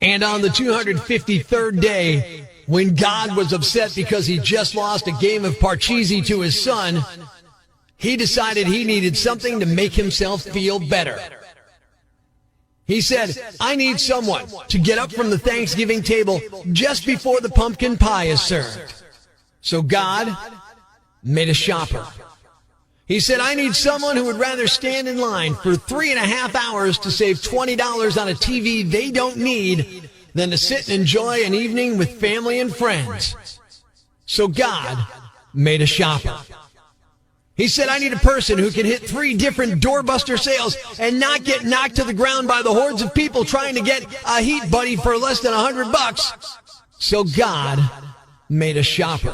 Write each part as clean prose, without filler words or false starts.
And on the 253rd day, when God was upset because he just lost a game of Parcheesi to his son, he decided he needed something to make himself feel better. He said, I need someone to get up from the Thanksgiving table just before the pumpkin pie is served. So God made a shopper. He said, I need someone who would rather stand in line for 3.5 hours to save $20 on a TV they don't need than to sit and enjoy an evening with family and friends. So God made a shopper. He said, I need a person who can hit 3 different doorbuster sales and not get knocked to the ground by the hordes of people trying to get a heat buddy for less than $100. So God made a shopper.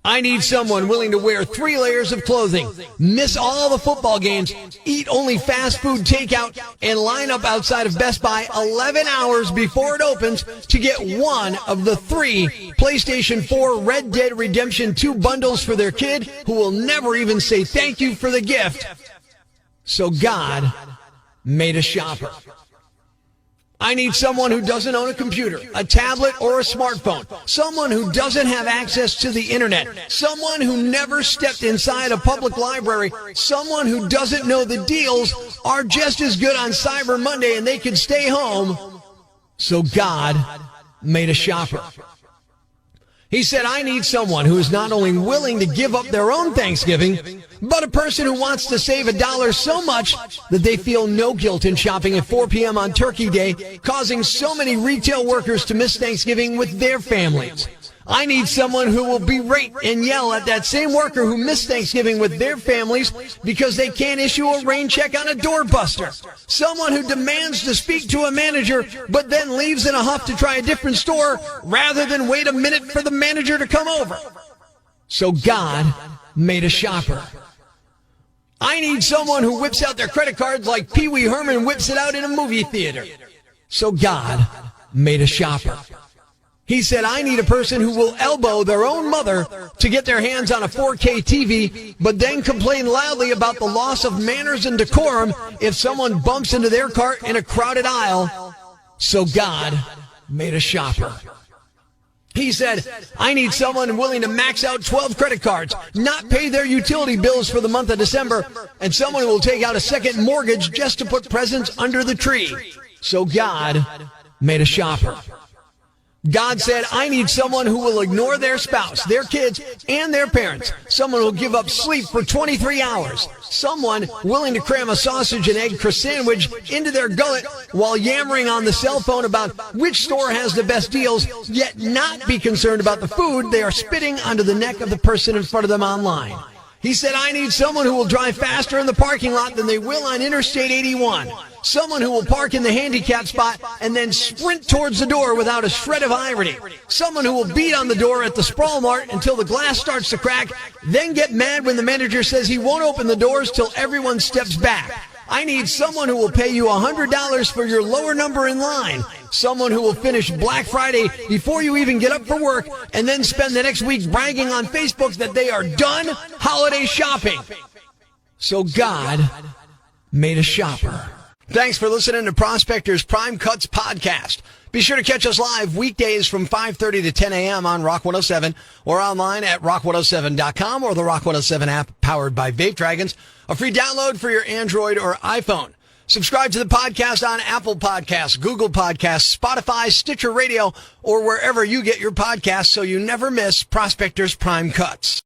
I need someone willing to wear 3 layers of clothing, miss all the football games, eat only fast food takeout, and line up outside of Best Buy 11 hours before it opens to get one of the 3 PlayStation 4 Red Dead Redemption 2 bundles for their kid who will never even say thank you for the gift. So God made a shopper. I need someone who doesn't own a computer, a tablet, or a smartphone. Someone who doesn't have access to the internet. Someone who never stepped inside a public library. Someone who doesn't know the deals are just as good on Cyber Monday and they can stay home. So God made a shopper. He said, I need someone who is not only willing to give up their own Thanksgiving, but a person who wants to save $1 so much that they feel no guilt in shopping at 4 p.m. on Turkey Day, causing so many retail workers to miss Thanksgiving with their families. I need someone who will berate and yell at that same worker who missed Thanksgiving with their families because they can't issue a rain check on a doorbuster. Someone who demands to speak to a manager but then leaves in a huff to try a different store rather than wait a minute for the manager to come over. So God made a shopper. I need someone who whips out their credit cards like Pee Wee Herman whips it out in a movie theater. So God made a shopper. He said, I need a person who will elbow their own mother to get their hands on a 4K TV, but then complain loudly about the loss of manners and decorum if someone bumps into their cart in a crowded aisle. So God made a shopper. He said, I need someone willing to max out 12 credit cards, not pay their utility bills for the month of December, and someone who will take out a second mortgage just to put presents under the tree. So God made a shopper. God said, I need someone who will ignore their spouse, their kids, and their parents. Someone who will give up sleep for 23 hours. Someone willing to cram a sausage and egg crust sandwich into their gullet while yammering on the cell phone about which store has the best deals, yet not be concerned about the food they are spitting onto the neck of the person in front of them online. He said, I need someone who will drive faster in the parking lot than they will on Interstate 81. Someone who will park in the handicap spot and then sprint towards the door without a shred of irony. Someone who will beat on the door at the Sprawl Mart until the glass starts to crack, then get mad when the manager says he won't open the doors till everyone steps back. I need someone who will pay you $100 for your lower number in line. Someone who will finish Black Friday before you even get up for work and then spend the next week bragging on Facebook that they are done holiday shopping. So God made a shopper. Thanks for listening to Prospector's Prime Cuts podcast. Be sure to catch us live weekdays from 5:30 to 10 a.m. on Rock 107 or online at rock107.com or the Rock 107 app powered by Vape Dragons, a free download for your Android or iPhone. Subscribe to the podcast on Apple Podcasts, Google Podcasts, Spotify, Stitcher Radio, or wherever you get your podcasts so you never miss Prospector's Prime Cuts.